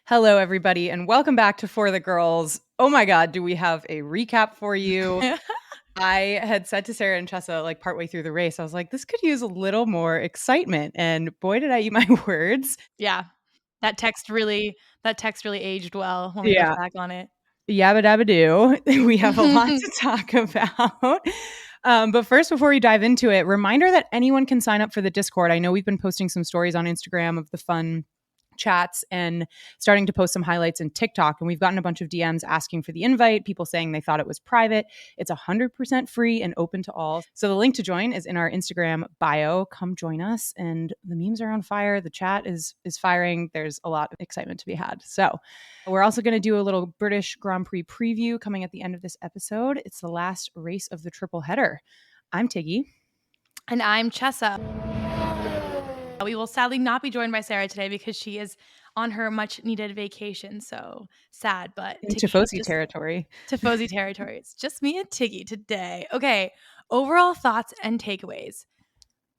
Hello, everybody, and welcome back to For the Girls. Oh my God, do we have a recap for you? I had said to Sarah and Chessa, like partway through the race, I was like, this could use a little more excitement. And boy, did I eat my words. Yeah. That text really aged well when we look Yeah. back on it. Yabba dabba do. We have a lot to talk about. But first, before we dive into it, reminder that anyone can sign up for the Discord. I know we've been posting some stories on Instagram of the fun chats and starting to post some highlights in TikTok. And we've gotten a bunch of DMs asking for the invite, people saying they thought it was private. It's 100% free and open to all. So the link to join is in our Instagram bio. Come join us. And the memes are on fire. The chat is firing. There's a lot of excitement to be had. So we're also going to do a little British Grand Prix preview coming at the end of this episode. It's the last race of the triple header. I'm Tiggy. And I'm Chessa. We will sadly not be joined by Sarah today because she is on her much needed vacation. So sad, but In Tifosi territory. Tifosi territory. It's just me and Tiggy today. Okay. Overall thoughts and takeaways.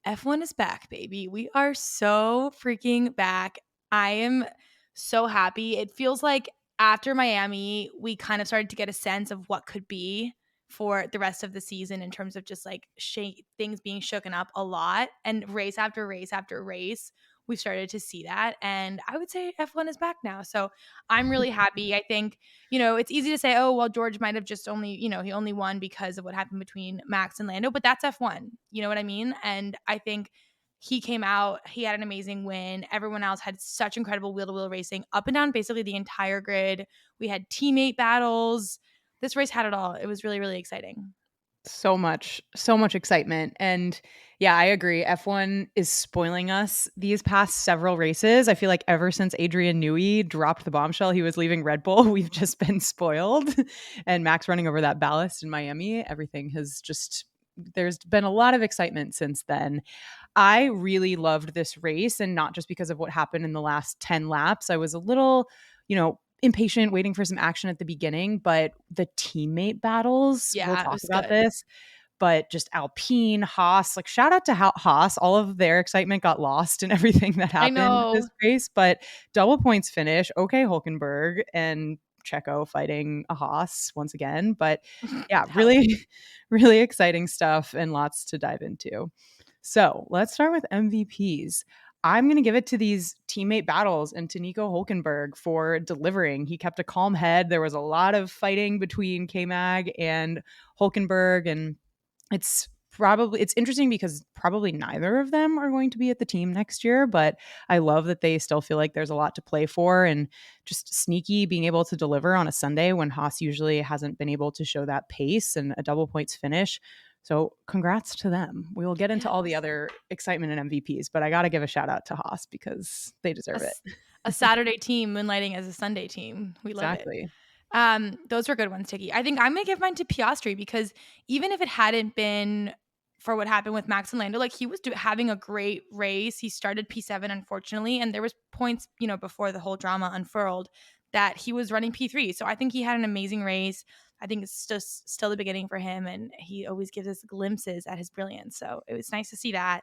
F1 is back, baby. We are so freaking back. I am so happy. It feels like after Miami, we kind of started to get a sense of what could be for the rest of the season in terms of just like things being shooken up a lot. And race after race after race, we started to see that. And I would say F1 is back now. So I'm really happy. I think, it's easy to say, oh, well, George might have just only, he only won because of what happened between Max and Lando, but that's F1. You know what I mean? And I think he came out, he had an amazing win. Everyone else had such incredible wheel-to-wheel racing up and down basically the entire grid. We had teammate battles. This race had it all. It was really, really exciting. So much excitement. And yeah, I agree. F1 is spoiling us these past several races. I feel like ever since Adrian Newey dropped the bombshell he was leaving Red Bull, we've just been spoiled. And Max running over that ballast in Miami, everything has just, there's been a lot of excitement since then. I really loved this race, and not just because of what happened in the last 10 laps. I was a little, impatient waiting for some action at the beginning, but the teammate battles, we'll Yeah, it talk was about good. this, but just Alpine, Haas, like shout out to Haas. All of their excitement got lost in everything that I happened know. this race, but double points finish. Okay, Hulkenberg and Checo fighting a Haas once again. But yeah, really, really exciting stuff and lots to dive into. So let's start with MVPs. I'm going to give it to these teammate battles and to Nico Hulkenberg for delivering. He kept a calm head. There was a lot of fighting between K-Mag and Hulkenberg, and it's interesting because probably neither of them are going to be at the team next year, but I love that they still feel like there's a lot to play for, and just sneaky being able to deliver on a Sunday when Haas usually hasn't been able to show that pace and a double points finish. So congrats to them. We will get into all the other excitement and MVPs, but I got to give a shout out to Haas because they deserve it. A Saturday team moonlighting as a Sunday team. We love it. Exactly. Those were good ones, Tiki. I think I'm going to give mine to Piastri because even if it hadn't been for what happened with Max and Lando, like he was having a great race. He started P7, unfortunately, and there was points, before the whole drama unfurled that he was running P3. So I think he had an amazing race. I think it's just still the beginning for him, and he always gives us glimpses at his brilliance. So it was nice to see that.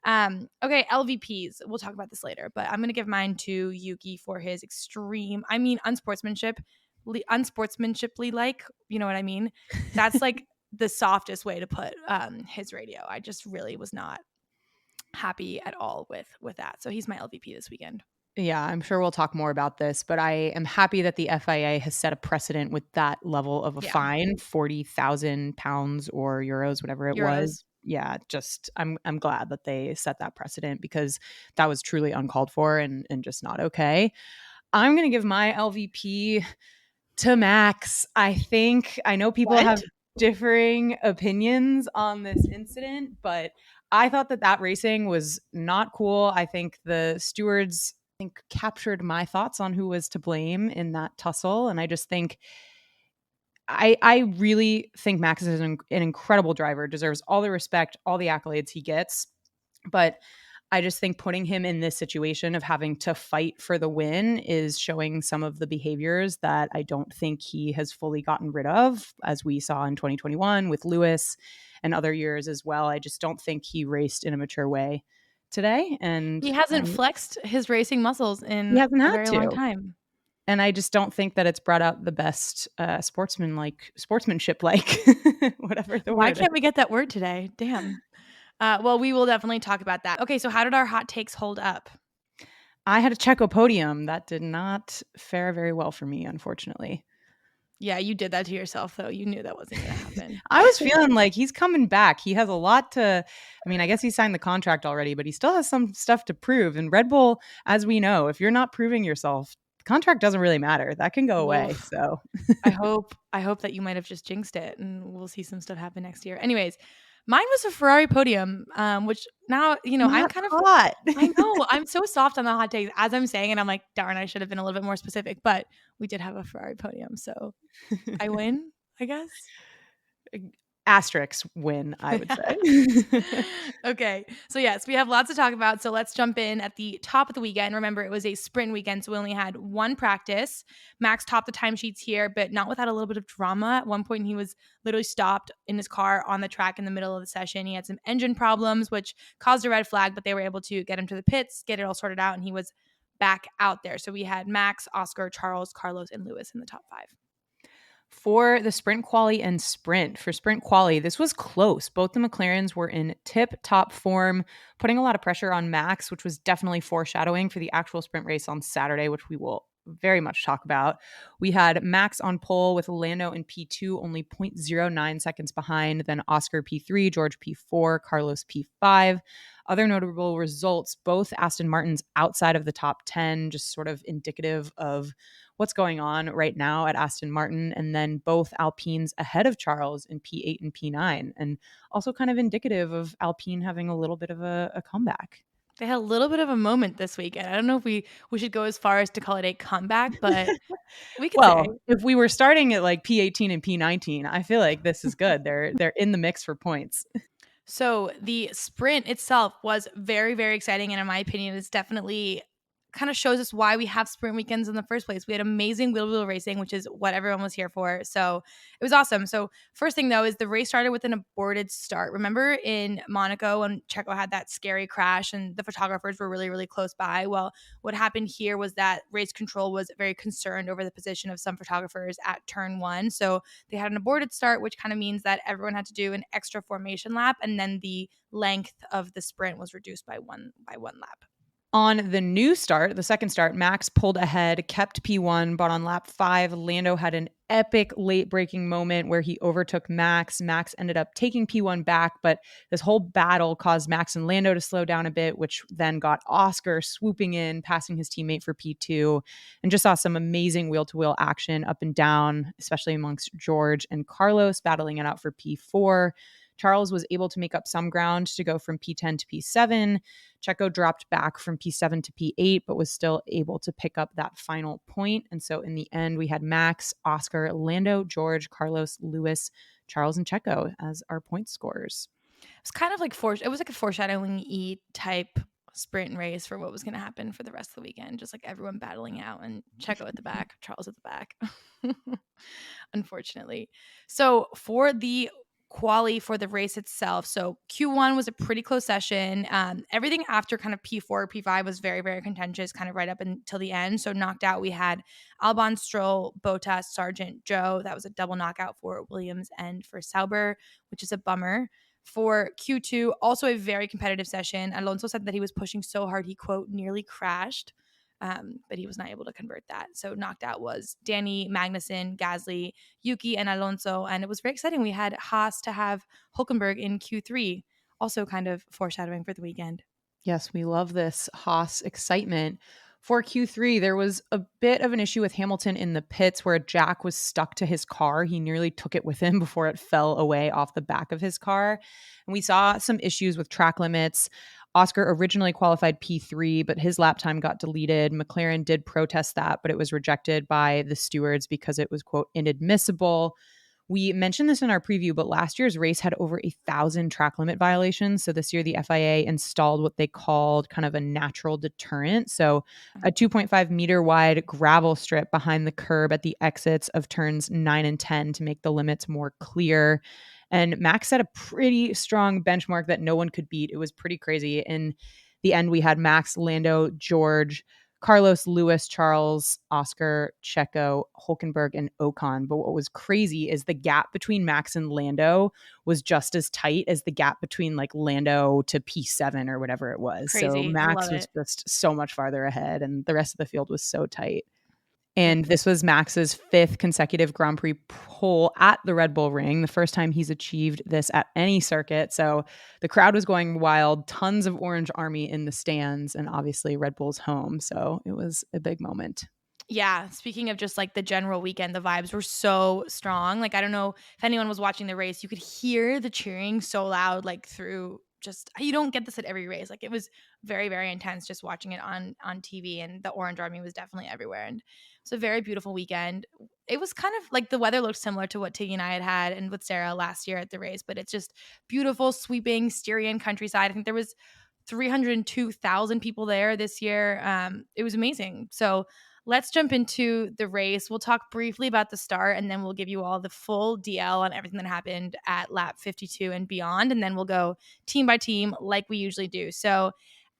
Okay, LVPs. We'll talk about this later, but I'm going to give mine to Yuki for his extreme, unsportsmanshiply, like, you know what I mean? That's like the softest way to put his radio. I just really was not happy at all with that. So he's my LVP this weekend. Yeah, I'm sure we'll talk more about this, but I am happy that the FIA has set a precedent with that level of a fine, 40,000 pounds or euros, whatever it was. Yeah, just I'm glad that they set that precedent because that was truly uncalled for and just not okay. I'm going to give my LVP to Max. I know people have differing opinions on this incident, but I thought that racing was not cool. I think the stewards captured my thoughts on who was to blame in that tussle, and I just think I really think Max is an incredible driver, deserves all the respect, all the accolades he gets, but I just think putting him in this situation of having to fight for the win is showing some of the behaviors that I don't think he has fully gotten rid of, as we saw in 2021 with Lewis and other years as well. I just don't think he raced in a mature way today. And he hasn't flexed his racing muscles in he hasn't a had very to. long time. And I just don't think that it's brought out the best sportsmanship, whatever the Why word is. can't we get that word today? Damn. Well, we will definitely talk about that. Okay, so how did our hot takes hold up? I had a Checo podium. That did not fare very well for me, unfortunately. Yeah, you did that to yourself, though. You knew that wasn't going to happen. I was feeling like he's coming back. He has a lot to, I mean, I guess he signed the contract already, but he still has some stuff to prove. And Red Bull, as we know, if you're not proving yourself, the contract doesn't really matter. That can go away. Oof. So I hope that you might have just jinxed it and we'll see some stuff happen next year. Anyways, mine was a Ferrari podium, which now, I'm not kind of hot. I know, I'm so soft on the hot takes as I'm saying, and I'm like, darn, I should have been a little bit more specific, but we did have a Ferrari podium, so I win, I guess. Asterisk win, I would say. Okay. So, yes, we have lots to talk about. So, let's jump in at the top of the weekend. Remember, it was a sprint weekend, so we only had one practice. Max topped the timesheets here, but not without a little bit of drama. At one point, he was literally stopped in his car on the track in the middle of the session. He had some engine problems, which caused a red flag, but they were able to get him to the pits, get it all sorted out, and he was back out there. So, we had Max, Oscar, Charles, Carlos, and Lewis in the top 5. For the sprint quali and sprint, for sprint quali, this was close. Both the McLarens were in tip-top form, putting a lot of pressure on Max, which was definitely foreshadowing for the actual sprint race on Saturday, which we will very much talk about. We had Max on pole with Lando in P2, only 0.09 seconds behind, then Oscar P3, George P4, Carlos P5. Other notable results, both Aston Martins outside of the top 10, just sort of indicative of what's going on right now at Aston Martin, and then both Alpines ahead of Charles in P8 and P9, and also kind of indicative of Alpine having a little bit of a comeback. They had a little bit of a moment this weekend. I don't know if we should go as far as to call it a comeback, but we could say. Well, if we were starting at like P18 and P19, I feel like this is good. They're in the mix for points. So the sprint itself was very, very exciting. And in my opinion, it's definitely kind of shows us why we have sprint weekends in the first place. We had amazing wheel racing, which is what everyone was here for. So it was awesome. So first thing though is the race started with an aborted start. Remember in Monaco when Checo had that scary crash and the photographers were really, really close by? Well, what happened here was that race control was very concerned over the position of some photographers at turn 1. So they had an aborted start, which kind of means that everyone had to do an extra formation lap, and then the length of the sprint was reduced by one lap. On the new start, the second start, Max pulled ahead, kept P1, but on lap 5, Lando had an epic late breaking moment where he overtook Max. Max ended up taking P1 back, but this whole battle caused Max and Lando to slow down a bit, which then got Oscar swooping in, passing his teammate for P2, and just saw some amazing wheel-to-wheel action up and down, especially amongst George and Carlos battling it out for P4. Charles was able to make up some ground to go from P10 to P7. Checo dropped back from P7 to P8, but was still able to pick up that final point. And so in the end, we had Max, Oscar, Lando, George, Carlos, Lewis, Charles, and Checo as our point scorers. It's kind of like it was like a foreshadowing type sprint race for what was going to happen for the rest of the weekend. Just like everyone battling out and Checo at the back, Charles at the back, unfortunately. So for the quali for the race itself. So Q1 was a pretty close session. Everything after kind of P4, P5 was very, very contentious, kind of right up until the end. So knocked out, we had Albon, Stroll, Bottas, Sargent, Joe. That was a double knockout for Williams and for Sauber, which is a bummer. For Q2, also a very competitive session. Alonso said that he was pushing so hard he, quote, nearly crashed. But he was not able to convert that. So knocked out was Danny, Magnussen, Gasly, Yuki, and Alonso. And it was very exciting. We had Haas to have Hulkenberg in Q3, also kind of foreshadowing for the weekend. Yes, we love this Haas excitement. For Q3, there was a bit of an issue with Hamilton in the pits where Jack was stuck to his car. He nearly took it with him before it fell away off the back of his car. And we saw some issues with track limits. Oscar originally qualified P3, but his lap time got deleted. McLaren did protest that, but it was rejected by the stewards because it was, quote, inadmissible. We mentioned this in our preview, but last year's race had over 1,000 track limit violations. So this year, the FIA installed what they called kind of a natural deterrent. So a 2.5 meter wide gravel strip behind the curb at the exits of turns 9 and 10 to make the limits more clear. And Max set a pretty strong benchmark that no one could beat. It was pretty crazy. In the end, we had Max, Lando, George, Carlos, Lewis, Charles, Oscar, Checo, Hulkenberg, and Ocon. But what was crazy is the gap between Max and Lando was just as tight as the gap between like Lando to P7 or whatever it was. So Crazy. Love Max was it. just so much farther ahead, and the rest of the field was so tight. And this was Max's 5th consecutive Grand Prix pole at the Red Bull Ring, the first time he's achieved this at any circuit. So the crowd was going wild, tons of Orange Army in the stands, and obviously Red Bull's home. So it was a big moment. Yeah, speaking of just like the general weekend, the vibes were so strong. Like, I don't know if anyone was watching the race, you could hear the cheering so loud, like through just, you don't get this at every race. Like, it was very, very intense just watching it on TV, and the Orange Army was definitely everywhere. And it's a very beautiful weekend. It was kind of like the weather looked similar to what Tiggy and I had and with Sarah last year at the race, but it's just beautiful, sweeping Styrian countryside. I think there was 302,000 people there this year. It was amazing. So let's jump into the race. We'll talk briefly about the start, and then we'll give you all the full DL on everything that happened at lap 52 and beyond. And then we'll go team by team like we usually do. So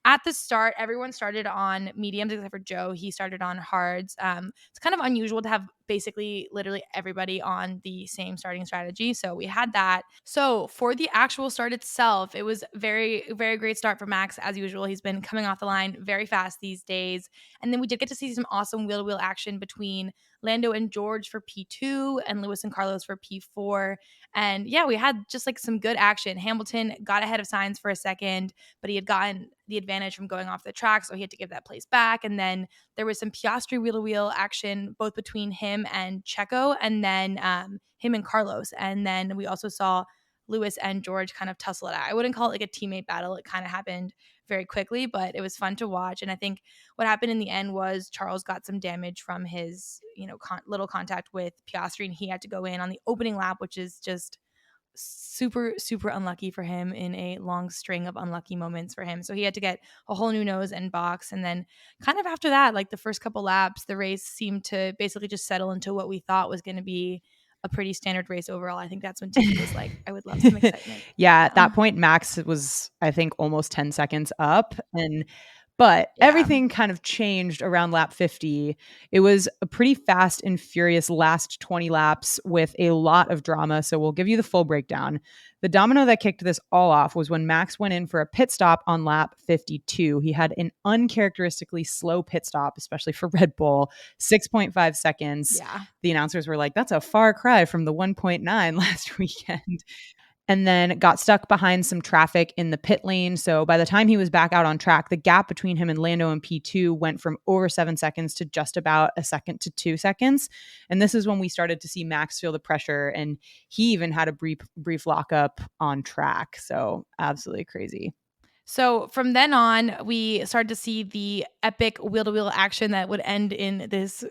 at the start, everyone started on mediums except for Joe. He started on hards. It's kind of unusual to have basically literally everybody on the same starting strategy. So we had that. So for the actual start itself, it was very, very great start for Max as usual. He's been coming off the line very fast these days. And then we did get to see some awesome wheel-to-wheel action between Lando and George for P2 and Lewis and Carlos for P4. And yeah, we had just like some good action. Hamilton got ahead of Sainz for a second, but he had gotten the advantage from going off the track, so he had to give that place back. And then there was some Piastri wheel-to-wheel action both between him and Checo, and then him and Carlos. And then we also saw Lewis and George kind of tussle it out. I wouldn't call it like a teammate battle. It kind of happened very quickly, but it was fun to watch. And I think what happened in the end was Charles got some damage from his, little contact with Piastri, and he had to go in on the opening lap, which is just super, super unlucky for him in a long string of unlucky moments for him. So he had to get a whole new nose and box. And then kind of after that, like the first couple laps, the race seemed to basically just settle into what we thought was going to be a pretty standard race overall. I think that's when Tiki was like, I would love some excitement. Yeah, at that point, Max was, I think, almost 10 seconds up. But everything kind of changed around lap 50. It was a pretty fast and furious last 20 laps with a lot of drama. So we'll give you the full breakdown. The domino that kicked this all off was when Max went in for a pit stop on lap 52. He had an uncharacteristically slow pit stop, especially for Red Bull, 6.5 seconds. Yeah. The announcers were like, that's a far cry from the 1.9 last weekend. And then got stuck behind some traffic in the pit lane. So by the time he was back out on track, the gap between him and Lando in P2 went from over 7 seconds to just about a second to 2 seconds. And this is when we started to see Max feel the pressure, and he even had a brief lockup on track. So absolutely crazy. So from then on, we started to see the epic wheel-to-wheel action that would end in this,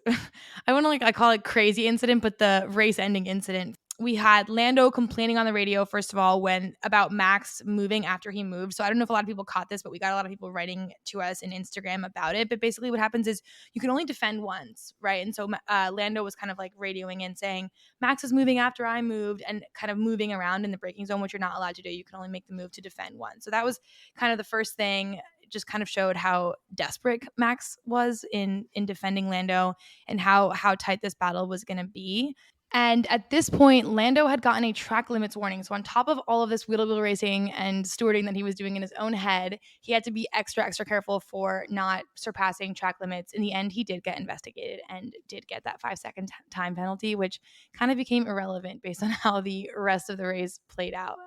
I call it crazy incident, but the race-ending incident. We had Lando complaining on the radio, first of all, about Max moving after he moved. So I don't know if a lot of people caught this, but we got a lot of people writing to us in Instagram about it. But basically what happens is you can only defend once, right? And so Lando was kind of like radioing in saying, Max is moving after I moved, and kind of moving around in the braking zone, which you're not allowed to do. You can only make the move to defend once. So that was kind of the first thing. It just kind of showed how desperate Max was in defending Lando, and how tight this battle was going to be. And at this point, Lando had gotten a track limits warning. So on top of all of this wheel-to-wheel racing and stewarding that he was doing in his own head, he had to be extra, extra careful for not surpassing track limits. In the end, he did get investigated and did get that 5-second time penalty, which kind of became irrelevant based on how the rest of the race played out.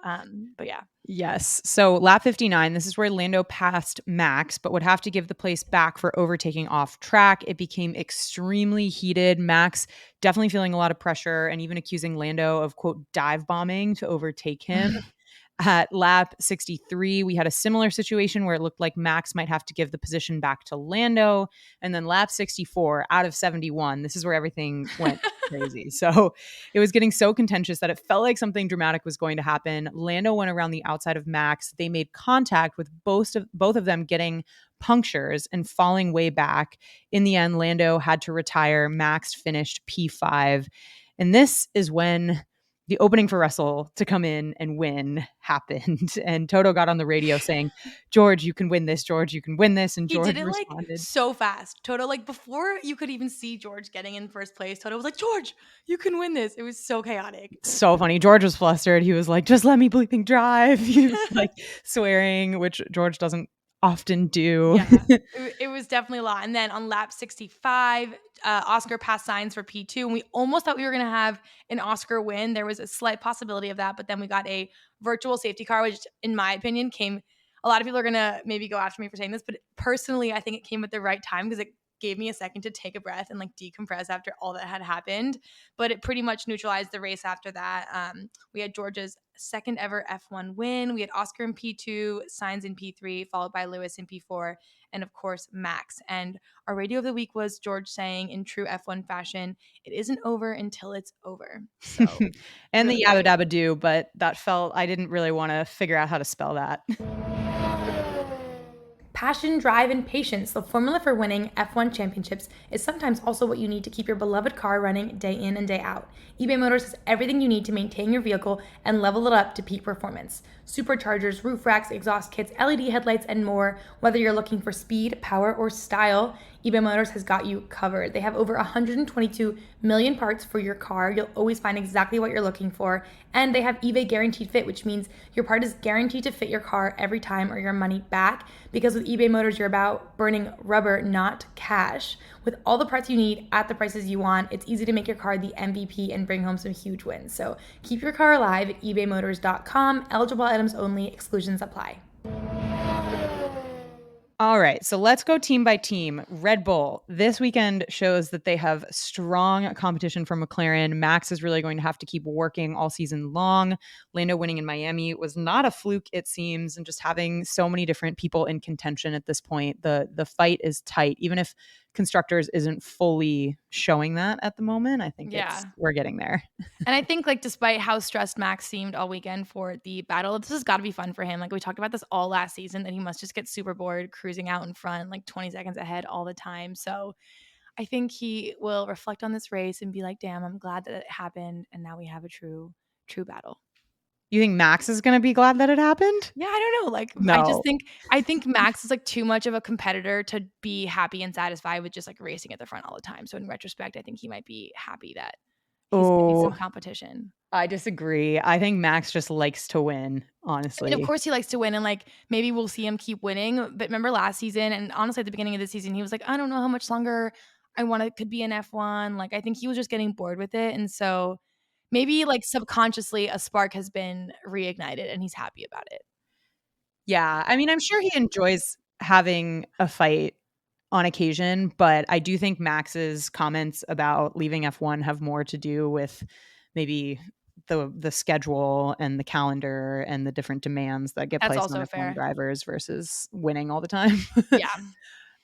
But yeah. Yes. So lap 59, this is where Lando passed Max, but would have to give the place back for overtaking off track. It became extremely heated. Max definitely feeling a lot of pressure and even accusing Lando of, quote, dive bombing to overtake him. At lap 63, we had a similar situation where it looked like Max might have to give the position back to Lando. And then lap 64 out of 71, this is where everything went crazy. So it was getting so contentious that it felt like something dramatic was going to happen. Lando went around the outside of Max. They made contact with both of them getting punctures and falling way back. In the end, Lando had to retire. Max finished P5. And this is when the opening for Russell to come in and win happened. And Toto got on the radio saying, George, you can win this. George, you can win this. And He George did it like responded so fast. Toto, like before you could even see George getting in first place, Toto was like, George, you can win this. It was so chaotic. So funny. George was flustered. He was like, just let me bleeping drive. He was like swearing, which George doesn't often do. Yeah, it was definitely a lot. And then on lap 65, Oscar passed Sainz for P2, and we almost thought we were going to have an Oscar win. There was a slight possibility of that, but then we got a virtual safety car, which in my opinion came – a lot of people are going to maybe go after me for saying this, but personally I think it came at the right time because it gave me a second to take a breath and like decompress after all that had happened. But it pretty much neutralized the race after that. We had George's second ever F1 win. We had Oscar in P2, Sainz in P3, followed by Lewis in P4, and of course Max. And our radio of the week was George saying in true F1 fashion, it isn't over until it's over. So and really the yabba dabba do, but that felt, I didn't really want to figure out how to spell that. Passion, drive, and patience, the formula for winning F1 championships, is sometimes also what you need to keep your beloved car running day in and day out. eBay Motors has everything you need to maintain your vehicle and level it up to peak performance. Superchargers, roof racks, exhaust kits, LED headlights, and more. Whether you're looking for speed, power, or style, eBay Motors has got you covered. They have over 122 million parts for your car. You'll always find exactly what you're looking for. And they have eBay Guaranteed Fit, which means your part is guaranteed to fit your car every time or your money back. Because with eBay Motors, you're about burning rubber, not cash. With all the parts you need at the prices you want, it's easy to make your car the MVP and bring home some huge wins. So keep your car alive at ebaymotors.com. Eligible items only. Exclusions apply. All right, so let's go team by team. Red Bull, this weekend shows that they have strong competition from McLaren. Max is really going to have to keep working all season long. Lando winning in Miami was not a fluke, it seems, and just having so many different people in contention at this point. The fight is tight, even if Constructors isn't fully showing that at the moment. I think we're getting there. And I think, like, despite how stressed Max seemed all weekend for the battle, this has got to be fun for him. Like, we talked about this all last season, that he must just get super bored cruising out in front, like 20 seconds ahead all the time. So I think he will reflect on this race and be like, damn, I'm glad that it happened. And now we have a true battle. You think Max is going to be glad that it happened? Yeah, I don't know. Like, no. I think Max is like too much of a competitor to be happy and satisfied with just like racing at the front all the time. So in retrospect, I think he might be happy that he's getting some competition. I disagree. I think Max just likes to win, honestly. And of course he likes to win, and like maybe we'll see him keep winning. But remember last season, and honestly at the beginning of the season, he was like, I don't know how much longer could be an F1. Like, I think he was just getting bored with it. And so maybe like subconsciously a spark has been reignited and he's happy about it. Yeah. I mean, I'm sure he enjoys having a fight on occasion, but I do think Max's comments about leaving F1 have more to do with maybe the schedule and the calendar and the different demands that get placed on F1 drivers versus winning all the time. Yeah.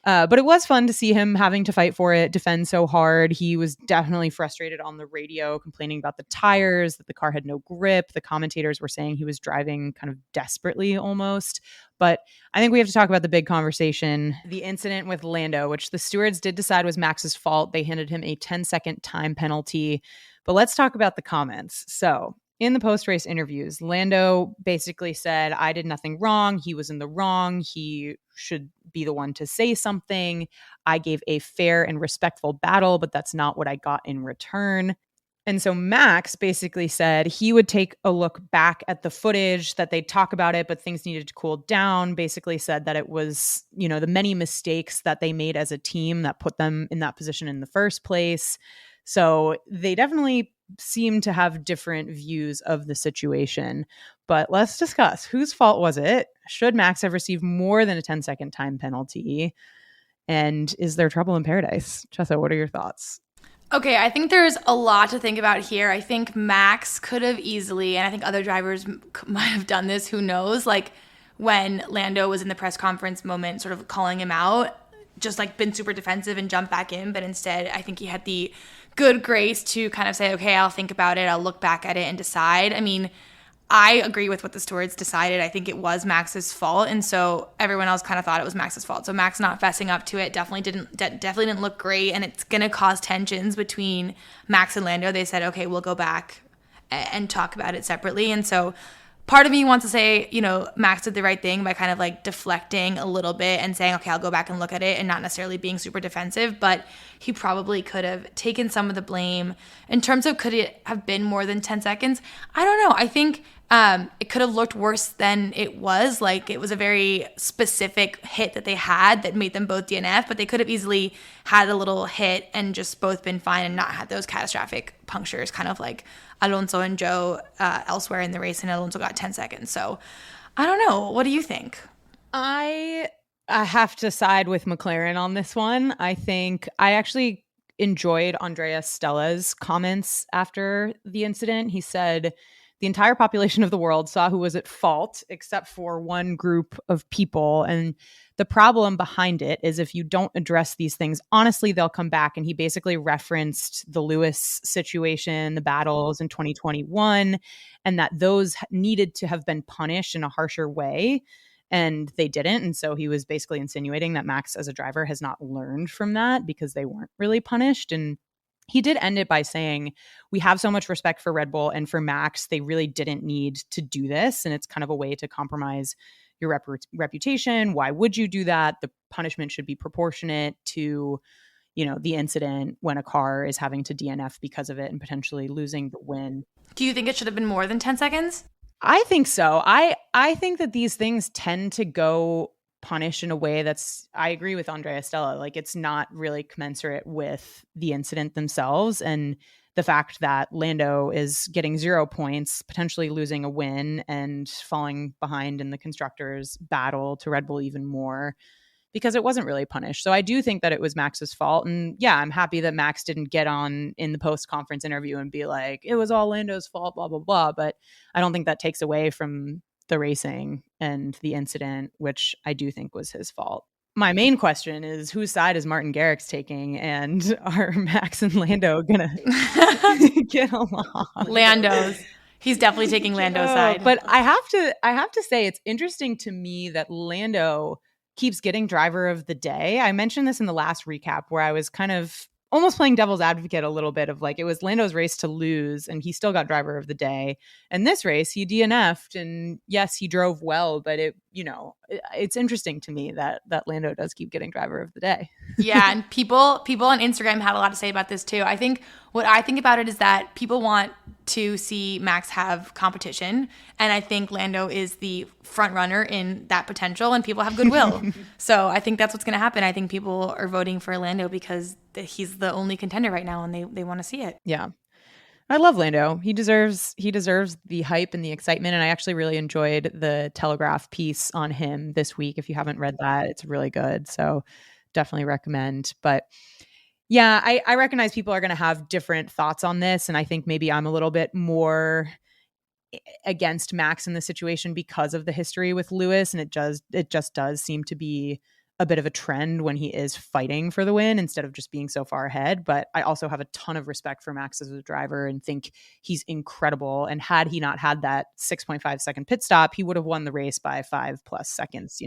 But it was fun to see him having to fight for it, defend so hard. He was definitely frustrated on the radio, complaining about the tires, that the car had no grip. The commentators were saying he was driving kind of desperately almost. But I think we have to talk about the big conversation, the incident with Lando, which the stewards did decide was Max's fault. They handed him a 10-second time penalty. But let's talk about the comments. So in the post-race interviews, Lando basically said, I did nothing wrong. He was in the wrong. He should be the one to say something. I gave a fair and respectful battle, but that's not what I got in return. And so Max basically said he would take a look back at the footage, that they'd talk about it, but things needed to cool down. Basically said that it was, the many mistakes that they made as a team that put them in that position in the first place. So they definitely seem to have different views of the situation. But let's discuss, whose fault was it? Should Max have received more than a 10-second time penalty? And is there trouble in paradise? Chessa, what are your thoughts? Okay, I think there's a lot to think about here. I think Max could have easily, and I think other drivers might have done this, who knows, like when Lando was in the press conference moment sort of calling him out, just like been super defensive and jump back in. But instead, I think he had the good grace to kind of say, okay, I'll think about it. I'll look back at it and decide. I mean, I agree with what the stewards decided. I think it was Max's fault. And so everyone else kind of thought it was Max's fault. So Max not fessing up to it definitely didn't look great. And it's going to cause tensions between Max and Lando. They said, okay, we'll go back and talk about it separately. And so part of me wants to say, Max did the right thing by kind of like deflecting a little bit and saying, okay, I'll go back and look at it, and not necessarily being super defensive, but he probably could have taken some of the blame. In terms of could it have been more than 10 seconds? I don't know. I think it could have looked worse than it was. Like, it was a very specific hit that they had that made them both DNF, but they could have easily had a little hit and just both been fine and not had those catastrophic punctures, kind of like Alonso and Joe elsewhere in the race, and Alonso got 10 seconds. So I don't know. What do you think? I have to side with McLaren on this one. I think I actually enjoyed Andrea Stella's comments after the incident. He said, the entire population of the world saw who was at fault except for one group of people. And the problem behind it is if you don't address these things, honestly, they'll come back. And he basically referenced the Lewis situation, the battles in 2021, and that those needed to have been punished in a harsher way. And they didn't. And so he was basically insinuating that Max as a driver has not learned from that because they weren't really punished. And he did end it by saying, we have so much respect for Red Bull and for Max. They really didn't need to do this. And it's kind of a way to compromise your reputation. Why would you do that? The punishment should be proportionate to, the incident when a car is having to DNF because of it and potentially losing the win. Do you think it should have been more than 10 seconds? I think so. I think that these things tend to go punished in a way I agree with Andrea Stella. Like, it's not really commensurate with the incident themselves. And the fact that Lando is getting 0 points, potentially losing a win and falling behind in the constructors battle to Red Bull even more because it wasn't really punished. So I do think that it was Max's fault. And yeah, I'm happy that Max didn't get on in the post-conference interview and be like, it was all Lando's fault, blah, blah, blah. But I don't think that takes away from the racing and the incident, which I do think was his fault. My main question is, whose side is Martin Garrix taking, and are Max and Lando gonna get along? Lando's. He's definitely taking Lando's side. But I have to say, it's interesting to me that Lando keeps getting driver of the day. I mentioned this in the last recap where I was kind of almost playing devil's advocate a little bit of like, it was Lando's race to lose and he still got driver of the day. And this race he DNF'd, and yes, he drove well, but it's interesting to me that Lando does keep getting driver of the day. Yeah, and people on Instagram had a lot to say about this too. I think what I think about it is that people want to see Max have competition, and I think Lando is the front runner in that potential, and people have goodwill. So I think that's what's going to happen. I think people are voting for Lando because he's the only contender right now, and they want to see it. Yeah. I love Lando. He deserves the hype and the excitement. And I actually really enjoyed the Telegraph piece on him this week. If you haven't read that, it's really good. So definitely recommend. But yeah, I recognize people are going to have different thoughts on this. And I think maybe I'm a little bit more against Max in the situation because of the history with Lewis. And it just does seem to be a bit of a trend when he is fighting for the win instead of just being so far ahead. But I also have a ton of respect for Max as a driver and think he's incredible. And had he not had that 6.5 second pit stop, he would have won the race by 5+ seconds,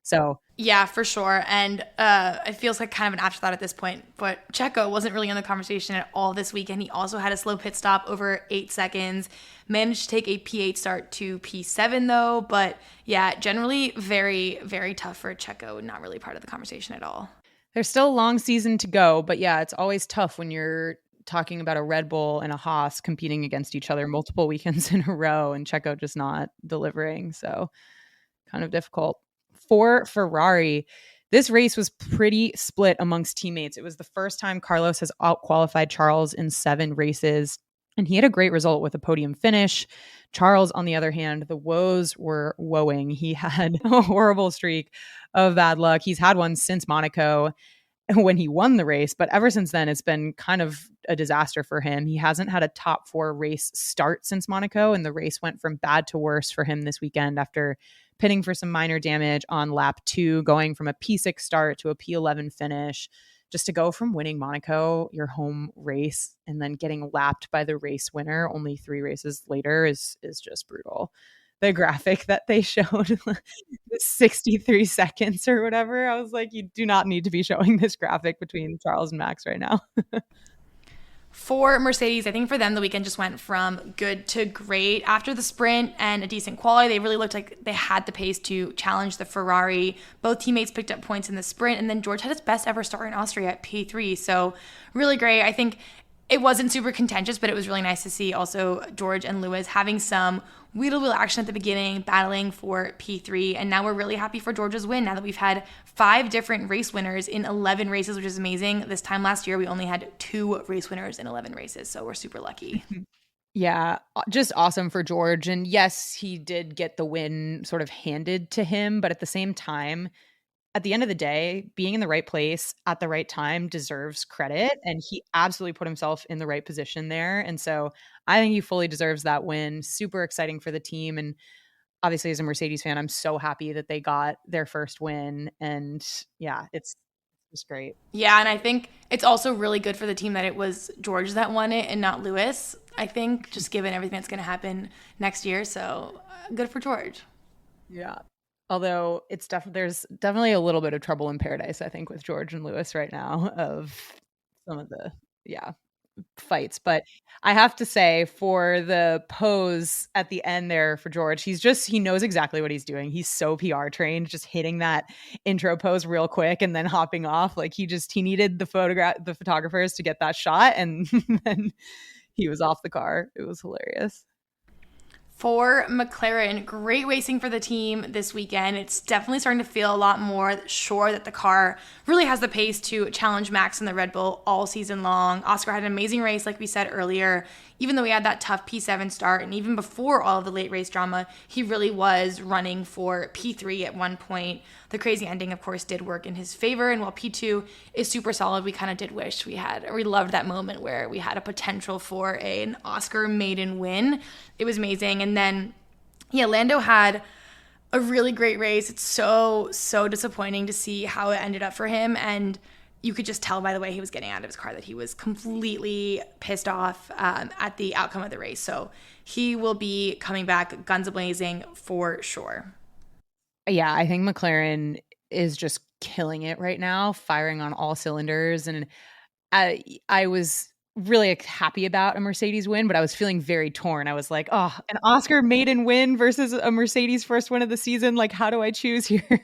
So yeah, for sure. And it feels like kind of an afterthought at this point, but Checo wasn't really in the conversation at all this weekend. He also had a slow pit stop over 8 seconds, managed to take a P8 start to P7 though. But yeah, generally very, very tough for Checo, not really part of the conversation at all. There's still a long season to go, but yeah, it's always tough when you're talking about a Red Bull and a Haas competing against each other multiple weekends in a row and Checo just not delivering. So kind of difficult. For Ferrari, this race was pretty split amongst teammates. It was the first time Carlos has out-qualified Charles in 7 races, and he had a great result with a podium finish. Charles, on the other hand, the woes were woeing. He had a horrible streak of bad luck. He's had one since Monaco when he won the race, but ever since then, it's been kind of a disaster for him. He hasn't had a top 4 race start since Monaco, and the race went from bad to worse for him this weekend after pitting for some minor damage on lap 2, going from a P6 start to a P11 finish. Just to go from winning Monaco, your home race, and then getting lapped by the race winner only 3 races later is just brutal. The graphic that they showed, the 63 seconds or whatever, I was like, you do not need to be showing this graphic between Charles and Max right now. For Mercedes, I think for them, the weekend just went from good to great. After the sprint and a decent quali, they really looked like they had the pace to challenge the Ferrari. Both teammates picked up points in the sprint, and then George had his best ever start in Austria at P3. So really great. I think it wasn't super contentious, but it was really nice to see also George and Lewis having some wheel-to-wheel action at the beginning, battling for P3. And now we're really happy for George's win now that we've had 5 different race winners in 11 races, which is amazing. This time last year, we only had 2 race winners in 11 races. So we're super lucky. Yeah, just awesome for George. And yes, he did get the win sort of handed to him. But at the same time, at the end of the day, being in the right place at the right time deserves credit. And he absolutely put himself in the right position there. And so I think he fully deserves that win. Super exciting for the team. And obviously, as a Mercedes fan, I'm so happy that they got their first win. And yeah, it's great. Yeah, and I think it's also really good for the team that it was George that won it and not Lewis, I think, just given everything that's going to happen next year. So good for George. Yeah. Although there's definitely a little bit of trouble in paradise, I think, with George and Lewis right now of some of the fights. But I have to say, for the pose at the end there for George, he knows exactly what he's doing. He's so PR trained, just hitting that intro pose real quick and then hopping off. Like he needed the photographers to get that shot, and then he was off the car. It was hilarious. For McLaren, great racing for the team this weekend. It's definitely starting to feel a lot more sure that the car really has the pace to challenge Max and the Red Bull all season long. Oscar had an amazing race, like we said earlier. Even though he had that tough P7 start, and even before all of the late race drama, he really was running for P3 at one point. The crazy ending, of course, did work in his favor, and while P2 is super solid, we kind of did wish we loved that moment where we had a potential for an Oscar maiden win. It was amazing. And then, yeah, Lando had a really great race. It's so disappointing to see how it ended up for him, and you could just tell by the way he was getting out of his car that he was completely pissed off at the outcome of the race. So he will be coming back guns a-blazing for sure. Yeah, I think McLaren is just killing it right now, firing on all cylinders. And I was really happy about a Mercedes win, but I was feeling very torn. I was like, oh, an Oscar maiden win versus a Mercedes first win of the season. Like, how do I choose here?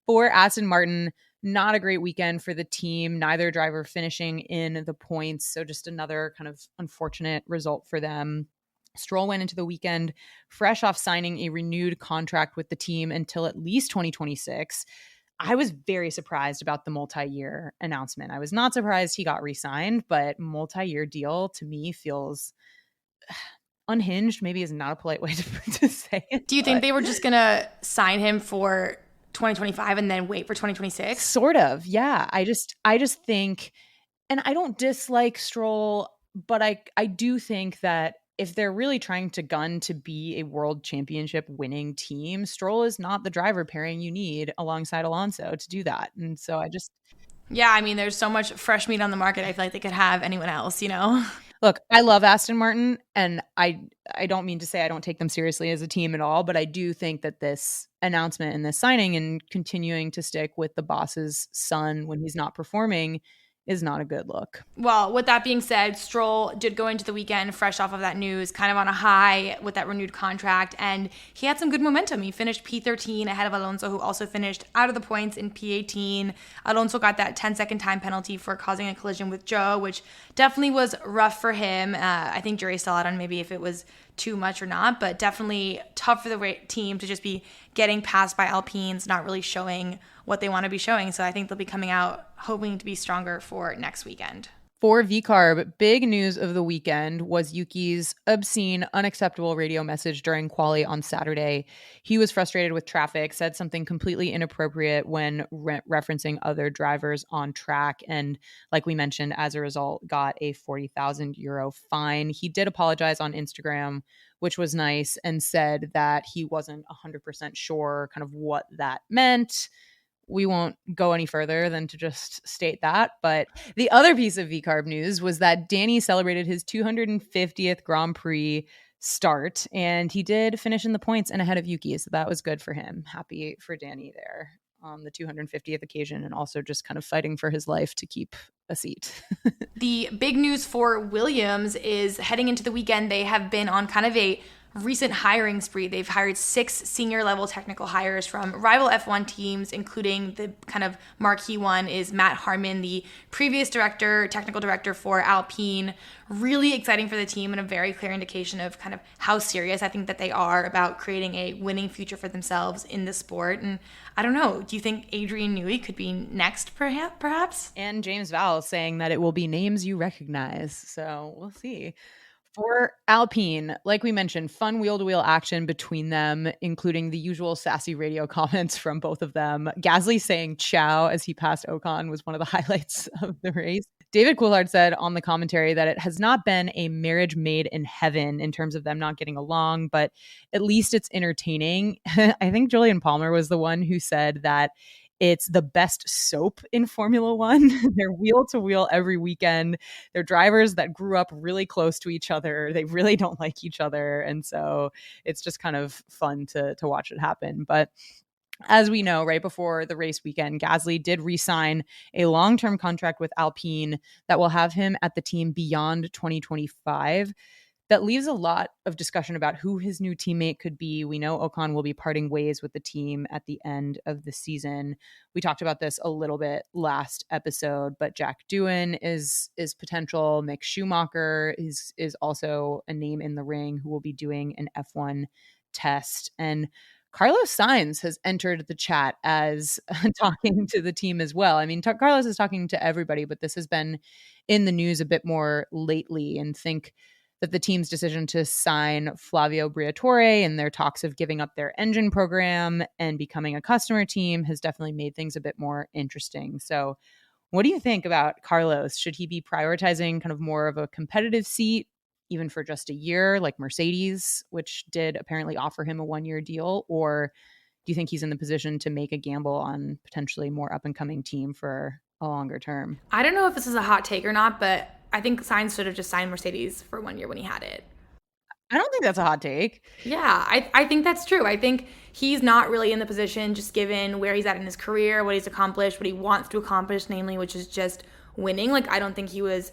For Aston Martin, not a great weekend for the team. Neither driver finishing in the points. So just another kind of unfortunate result for them. Stroll went into the weekend fresh off signing a renewed contract with the team until at least 2026. I was very surprised about the multi-year announcement. I was not surprised he got re-signed, but multi-year deal to me feels unhinged. Maybe is not a polite way to say it. Do you think they were just going to sign him for 2025 and then wait for 2026? Sort of, yeah. I just think, and I don't dislike Stroll, but I do think that if they're really trying to gun to be a world championship winning team, Stroll is not the driver pairing you need alongside Alonso to do that. And so yeah, I mean, there's so much fresh meat on the market. I feel like they could have anyone else, you know? Look, I love Aston Martin, and I don't mean to say I don't take them seriously as a team at all, but I do think that this announcement and this signing and continuing to stick with the boss's son when he's not performing is not a good look. Well, with that being said, Stroll did go into the weekend fresh off of that news, kind of on a high with that renewed contract, and he had some good momentum. He finished P13 ahead of Alonso, who also finished out of the points in P18. Alonso got that 10-second time penalty for causing a collision with Joe, which definitely was rough for him. I think jury's still out on maybe if it was too much or not, but definitely tough for the team to just be getting passed by Alpines, not really showing what they want to be showing. So I think they'll be coming out hoping to be stronger for next weekend. For VCARB, big news of the weekend was Yuki's obscene, unacceptable radio message during quali on Saturday. He was frustrated with traffic, said something completely inappropriate when referencing other drivers on track, and like we mentioned, as a result, got a 40,000 euro fine. He did apologize on Instagram, which was nice, and said that he wasn't 100% sure kind of what that meant. We won't go any further than to just state that. But the other piece of VCARB news was that Danny celebrated his 250th Grand Prix start, and he did finish in the points and ahead of Yuki. So that was good for him. Happy for Danny there. on the 250th occasion and also just kind of fighting for his life to keep a seat. The big news for Williams is heading into the weekend, they have been on kind of a recent hiring spree. They've hired 6 senior level technical hires from rival F1 teams, including the kind of marquee one is Matt Harmon, the previous technical director for Alpine. Really exciting for the team and a very clear indication of kind of how serious I think that they are about creating a winning future for themselves in the sport. And I don't know, do you think Adrian Newey could be next perhaps? And James Vowles saying that it will be names you recognize. So we'll see. For Alpine, like we mentioned, fun wheel-to-wheel action between them, including the usual sassy radio comments from both of them. Gasly saying ciao as he passed Ocon was one of the highlights of the race. David Coulthard said on the commentary that it has not been a marriage made in heaven in terms of them not getting along, but at least it's entertaining. I think Julian Palmer was the one who said that it's the best soap in Formula One. They're wheel to wheel every weekend. They're drivers that grew up really close to each other. They really don't like each other. And so it's just kind of fun to watch it happen. But as we know, right before the race weekend, Gasly did re-sign a long-term contract with Alpine that will have him at the team beyond 2025. That leaves a lot of discussion about who his new teammate could be. We know Ocon will be parting ways with the team at the end of the season. We talked about this a little bit last episode, but Jack Doohan is potential. Mick Schumacher is also a name in the ring who will be doing an F1 test. And Carlos Sainz has entered the chat as talking to the team as well. I mean, Carlos is talking to everybody, but this has been in the news a bit more lately, and think that the team's decision to sign Flavio Briatore and their talks of giving up their engine program and becoming a customer team has definitely made things a bit more interesting. So what do you think about Carlos? Should he be prioritizing kind of more of a competitive seat, even for just a year, like Mercedes, which did apparently offer him a 1-year deal? Or do you think he's in the position to make a gamble on potentially more up-and-coming team for a longer term? I don't know if this is a hot take or not, but I think Sainz should have just signed Mercedes for 1 year when he had it. I don't think that's a hot take. Yeah, I think that's true. I think he's not really in the position, just given where he's at in his career, what he's accomplished, what he wants to accomplish, namely, which is just winning. Like, I don't think he was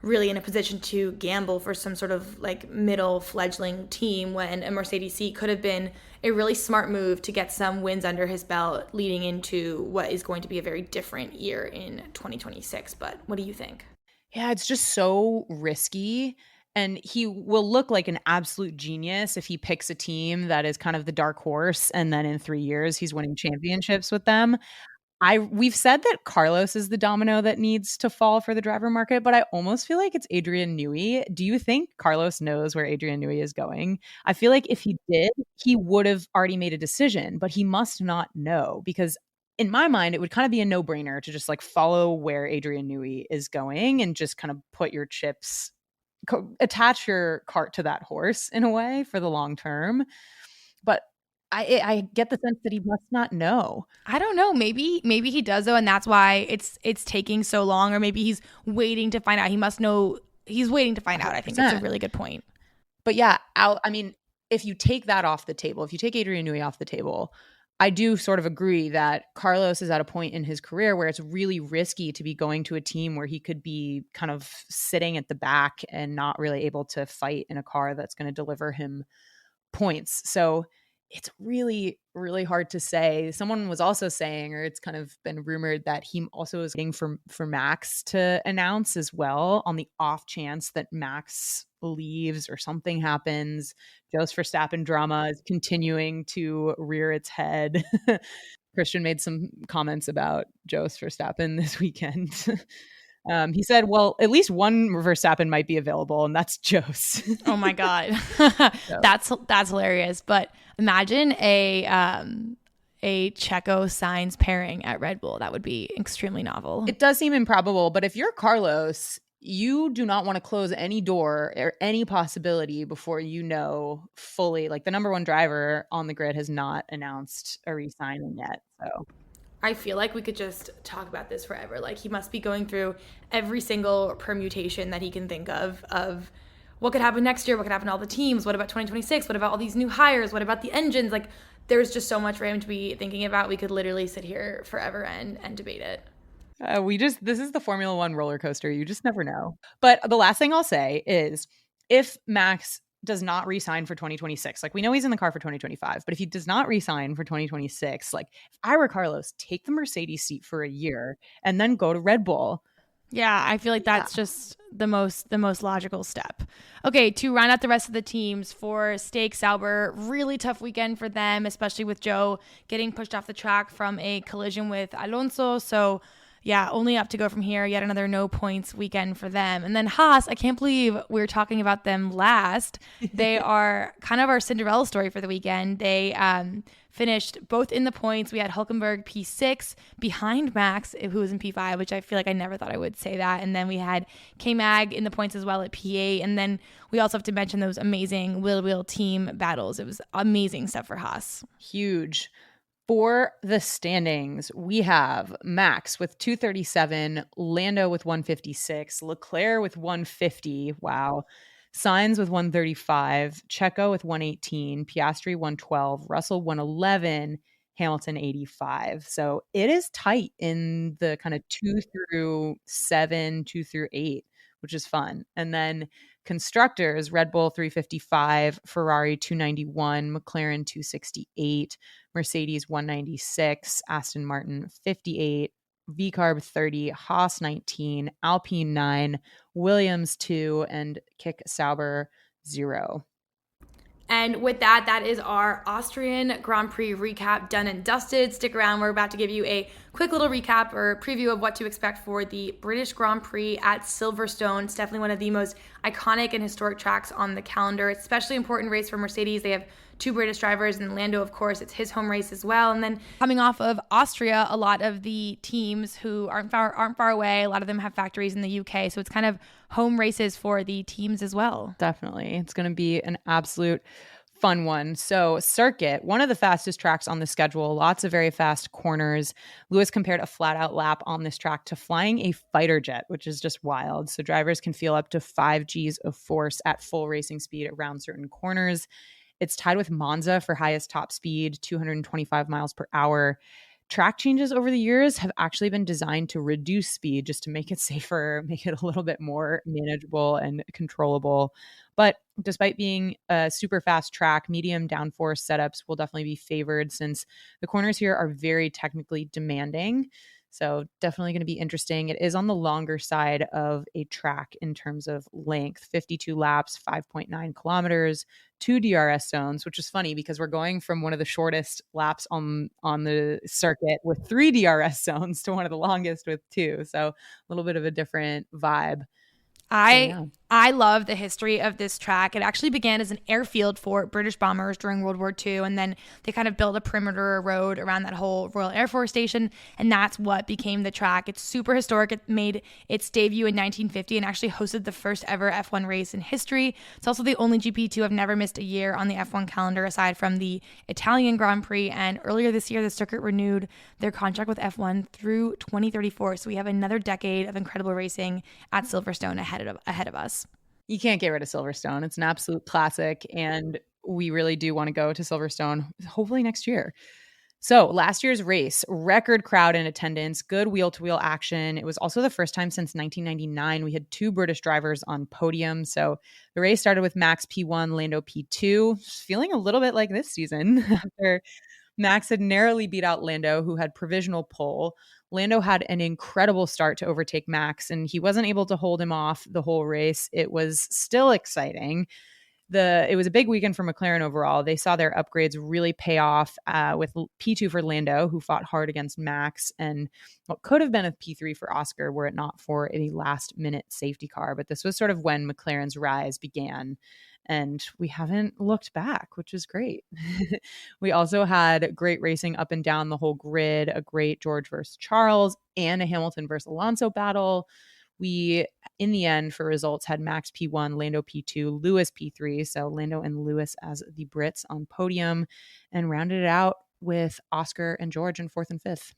really in a position to gamble for some sort of like middle fledgling team when a Mercedes seat could have been a really smart move to get some wins under his belt leading into what is going to be a very different year in 2026. But what do you think? Yeah, it's just so risky. And he will look like an absolute genius if he picks a team that is kind of the dark horse, and then in 3 years he's winning championships with them. We've said that Carlos is the domino that needs to fall for the driver market, but I almost feel like it's Adrian Newey. Do you think Carlos knows where Adrian Newey is going? I feel like if he did, he would have already made a decision, but he must not know, because in my mind, it would kind of be a no-brainer to just like follow where Adrian Newey is going and just kind of put your chips, attach your cart to that horse in a way for the long term. But I get the sense that he must not know. I don't know. Maybe he does though, and that's why it's taking so long. Or maybe he's waiting to find out. He must know. He's waiting to find 100%. Out. I think that's a really good point. But yeah, I mean, if you take that off the table, if you take Adrian Newey off the table, I do sort of agree that Carlos is at a point in his career where it's really risky to be going to a team where he could be kind of sitting at the back and not really able to fight in a car that's going to deliver him points. So it's really, really hard to say. Someone was also saying, or it's kind of been rumored, that he also is waiting for Max to announce as well, on the off chance that Max leaves or something happens. Jos Verstappen drama is continuing to rear its head. Christian made some comments about Jos Verstappen this weekend. He said, well, at least one Verstappen might be available, and that's Jos. Oh my God. So. That's hilarious. But imagine a Checo Sainz pairing at Red Bull. That would be extremely novel. It does seem improbable, but if you're Carlos, you do not want to close any door or any possibility before you know fully, like the number one driver on the grid has not announced a re-signing yet. So I feel like we could just talk about this forever. Like, he must be going through every single permutation that he can think of what could happen next year, what could happen to all the teams, what about 2026, what about all these new hires, what about the engines? Like, there's just so much for him to be thinking about. We could literally sit here forever and debate it. This is the Formula One roller coaster. You just never know. But the last thing I'll say is if Max does not re-sign for 2026, like we know he's in the car for 2025, but if he does not re-sign for 2026, like if I were Carlos, take the Mercedes seat for a year and then go to Red Bull. Yeah, I feel like that's just the most logical step. Okay, to round out the rest of the teams for Stake Sauber, really tough weekend for them, especially with Joe getting pushed off the track from a collision with Alonso. So yeah, only up to go from here. Yet another no points weekend for them. And then Haas, I can't believe we were talking about them last. They are kind of our Cinderella story for the weekend. They finished both in the points. We had Hulkenberg P6 behind Max, who was in P5, which I feel like I never thought I would say that. And then we had K-Mag in the points as well at P8. And then we also have to mention those amazing wheel team battles. It was amazing stuff for Haas. Huge. For the standings, we have Max with 237, Lando with 156, Leclerc with 150. Wow. Sainz with 135, Checo with 118, Piastri 112, Russell 111, Hamilton 85. So it is tight in the kind of 2 through 7, 2 through 8, which is fun. And then constructors, Red Bull 355, Ferrari 291, McLaren 268, Mercedes 196, Aston Martin 58, VCarb 30, Haas 19, Alpine 9, Williams 2, and Kick Sauber 0. And with that, that is our Austrian Grand Prix recap done and dusted. Stick around. We're about to give you a quick little recap or preview of what to expect for the British Grand Prix at Silverstone. It's definitely one of the most iconic and historic tracks on the calendar. It's especially important race for Mercedes. They have 2 British drivers, and Lando, of course, it's his home race as well. And then coming off of Austria, a lot of the teams who aren't far away, a lot of them have factories in the UK. So it's kind of home races for the teams as well. Definitely. It's going to be an absolute fun one. So circuit, one of the fastest tracks on the schedule, lots of very fast corners. Lewis compared a flat out lap on this track to flying a fighter jet, which is just wild. So drivers can feel up to 5 Gs of force at full racing speed around certain corners. It's tied with Monza for highest top speed, 225 miles per hour. Track changes over the years have actually been designed to reduce speed just to make it safer, make it a little bit more manageable and controllable. But despite being a super fast track, medium downforce setups will definitely be favored since the corners here are very technically demanding. So definitely going to be interesting. It is on the longer side of a track in terms of length, 52 laps, 5.9 kilometers, 2 DRS zones, which is funny because we're going from one of the shortest laps on the circuit with 3 DRS zones to one of the longest with 2. So a little bit of a different vibe. I love the history of this track. It actually began as an airfield for British bombers during World War II, and then they kind of built a perimeter road around that whole Royal Air Force Station, and that's what became the track. It's super historic. It made its debut in 1950 and actually hosted the first ever F1 race in history. It's also the only GP to have never missed a year on the F1 calendar aside from the Italian Grand Prix, and earlier this year, the circuit renewed their contract with F1 through 2034, so we have another decade of incredible racing at Silverstone ahead of us. You can't get rid of Silverstone. It's an absolute classic, and we really do want to go to Silverstone hopefully next year. So last year's race, record crowd in attendance, good wheel-to-wheel action. It was also the first time since 1999 we had 2 British drivers on podium. So the race started with Max P1, Lando P2, feeling a little bit like this season after Max had narrowly beat out Lando, who had provisional pole. Lando had an incredible start to overtake Max, and he wasn't able to hold him off the whole race. It was still exciting. It was a big weekend for McLaren overall. They saw their upgrades really pay off with P2 for Lando, who fought hard against Max, and what could have been a P3 for Oscar were it not for a last-minute safety car. But this was sort of when McLaren's rise began. And we haven't looked back, which is great. We also had great racing up and down the whole grid, a great George versus Charles and a Hamilton versus Alonso battle. We, in the end, for results, had Max P1, Lando P2, Lewis P3. So Lando and Lewis as the Brits on podium, and rounded it out with Oscar and George in 4th and 5th.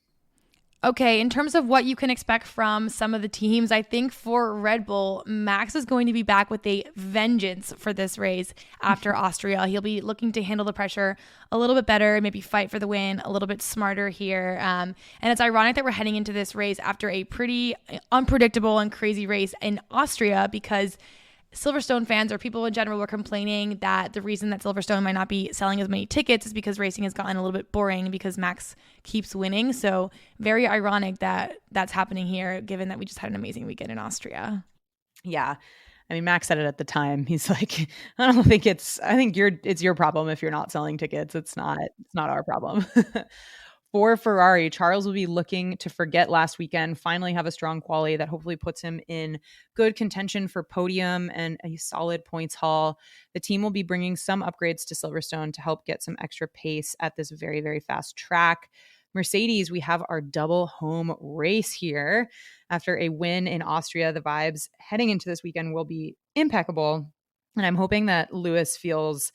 Okay, in terms of what you can expect from some of the teams, I think for Red Bull, Max is going to be back with a vengeance for this race after Austria. He'll be looking to handle the pressure a little bit better, maybe fight for the win a little bit smarter here. And it's ironic that we're heading into this race after a pretty unpredictable and crazy race in Austria, because Silverstone fans or people in general were complaining that the reason that Silverstone might not be selling as many tickets is because racing has gotten a little bit boring because Max keeps winning. So very ironic that that's happening here, given that we just had an amazing weekend in Austria. Yeah. I mean, Max said it at the time. He's like, I think it's your problem if you're not selling tickets. It's not our problem. For Ferrari, Charles will be looking to forget last weekend, finally have a strong quali that hopefully puts him in good contention for podium and a solid points haul. The team will be bringing some upgrades to Silverstone to help get some extra pace at this very, very fast track. Mercedes, we have our double home race here. After a win in Austria, the vibes heading into this weekend will be impeccable. And I'm hoping that Lewis feels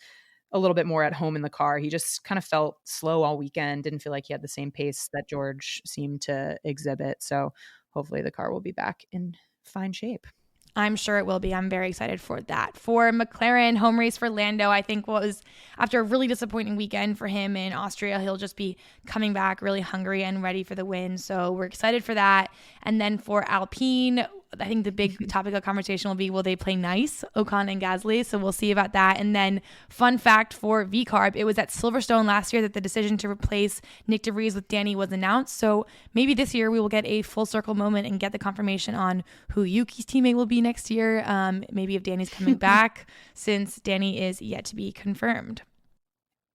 a little bit more at home in the car. He just kind of felt slow all weekend. Didn't feel like he had the same pace that George seemed to exhibit. So hopefully the car will be back in fine shape. I'm sure it will be. I'm very excited for that. For McLaren, home race for Lando, I think was after a really disappointing weekend for him in Austria. He'll just be coming back really hungry and ready for the win. So we're excited for that. And then for Alpine, I think the big topic of conversation will be, will they play nice, Ocon and Gasly? So we'll see about that. And then fun fact for VCARB, it was at Silverstone last year that the decision to replace Nick DeVries with Danny was announced. So maybe this year we will get a full circle moment and get the confirmation on who Yuki's teammate will be next year. Maybe if Danny's coming back, since Danny is yet to be confirmed.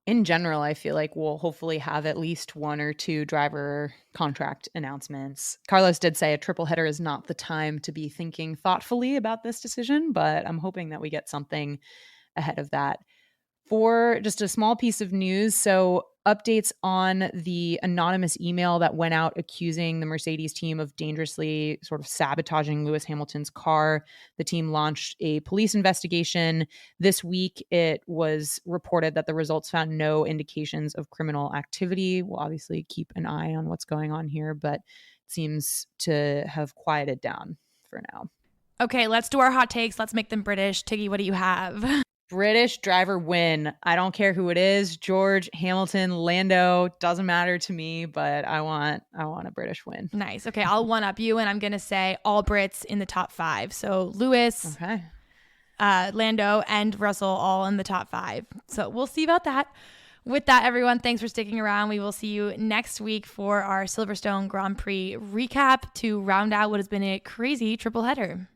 In general, I feel like we'll hopefully have at least one or two driver contract announcements. Carlos did say a triple header is not the time to be thinking thoughtfully about this decision, but I'm hoping that we get something ahead of that. For just a small piece of news, so updates on the anonymous email that went out accusing the Mercedes team of dangerously sort of sabotaging Lewis Hamilton's car. The team launched a police investigation. This week, it was reported that the results found no indications of criminal activity. We'll obviously keep an eye on what's going on here, but it seems to have quieted down for now. Okay, let's do our hot takes. Let's make them British. Tiggy, what do you have? British driver win. I don't care who it is. George, Hamilton, Lando, doesn't matter to me, but I want a British win. Nice. Okay, I'll one up you and I'm going to say all Brits in the top 5. So Lewis, okay, Lando, and Russell all in the top 5. So we'll see about that. With that, everyone, thanks for sticking around. We will see you next week for our Silverstone Grand Prix recap to round out what has been a crazy triple header.